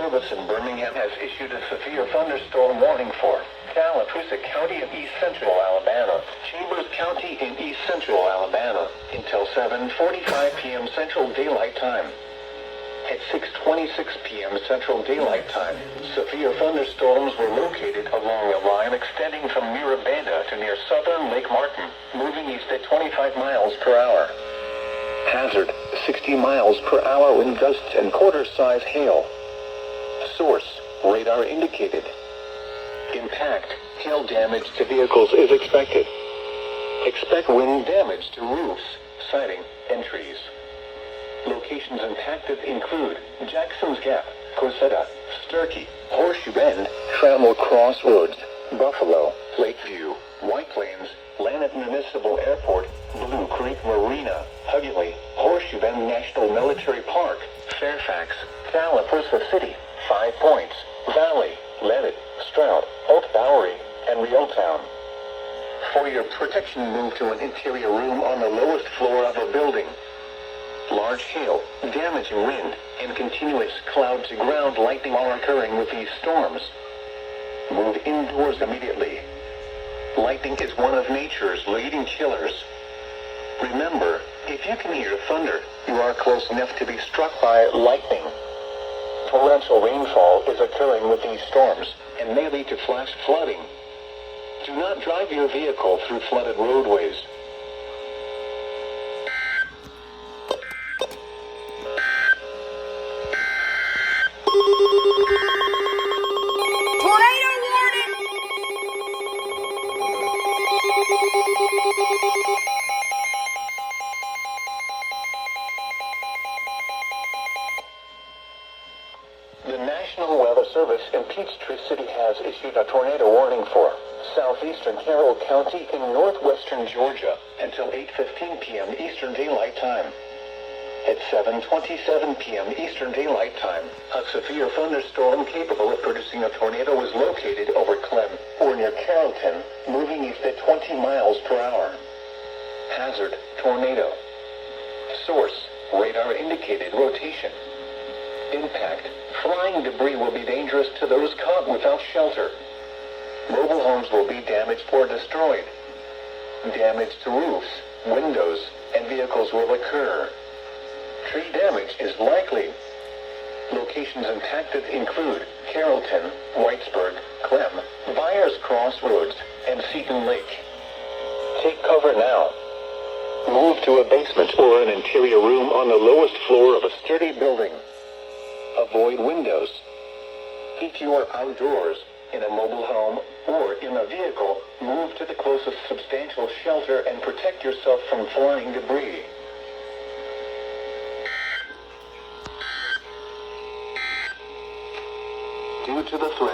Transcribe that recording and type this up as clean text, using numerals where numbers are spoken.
Service in Birmingham has issued a severe thunderstorm warning for Tallapoosa County in east central Alabama, Chambers County in east central Alabama, until 7:45 p.m. Central Daylight Time. At 6:26 p.m. Central Daylight Time, severe thunderstorms were located along a line extending from Mirabanda to near southern Lake Martin, moving east at 25 miles per hour. Hazard, 60 miles per hour wind gusts and quarter-size hail. Source, radar indicated. Impact, hail damage to vehicles is expected. Expect wind damage to roofs, siding, and trees. Locations impacted include Jackson's Gap, Cosetta, Sturkey, Horseshoe Bend, Trammell Crossroads, Buffalo, Lakeview, White Plains, Lanett Municipal Airport, Blue Creek Marina, Hughley, Horseshoe Bend National Military Park, Fairfax, Tallapoosa City, 5 Points, Valley, Levitt, Stroud, Oak Bowery, and Reeltown. For your protection, move to an interior room on the lowest floor of a building. Large hail, damaging wind, and continuous cloud-to-ground lightning are occurring with these storms. Move indoors immediately. Lightning is one of nature's leading killers. Remember, if you can hear thunder, you are close enough to be struck by lightning. Torrential rainfall is occurring with these storms and may lead to flash flooding. Do not drive your vehicle through flooded roadways. Tornado warning! The National Weather Service in Peachtree City has issued a tornado warning for southeastern Carroll County in northwestern Georgia until 8:15 p.m. Eastern Daylight Time. At 7:27 p.m. Eastern Daylight Time, a severe thunderstorm capable of producing a tornado was located over Clem, or near Carrollton, moving east at 20 miles per hour. Hazard, tornado. Source, radar indicated rotation. Impact, flying debris will be dangerous to those caught without shelter. Mobile homes will be damaged or destroyed. Damage to roofs, windows, and vehicles will occur. Tree damage is likely. Locations impacted include Carrollton, Whitesburg, Clem, Byers Crossroads, and Seton Lake. Take cover now. Move to a basement or an interior room on the lowest floor of a sturdy building. Avoid windows. If you are outdoors, in a mobile home, or in a vehicle, move to the closest substantial shelter and protect yourself from flying debris. Due to the threat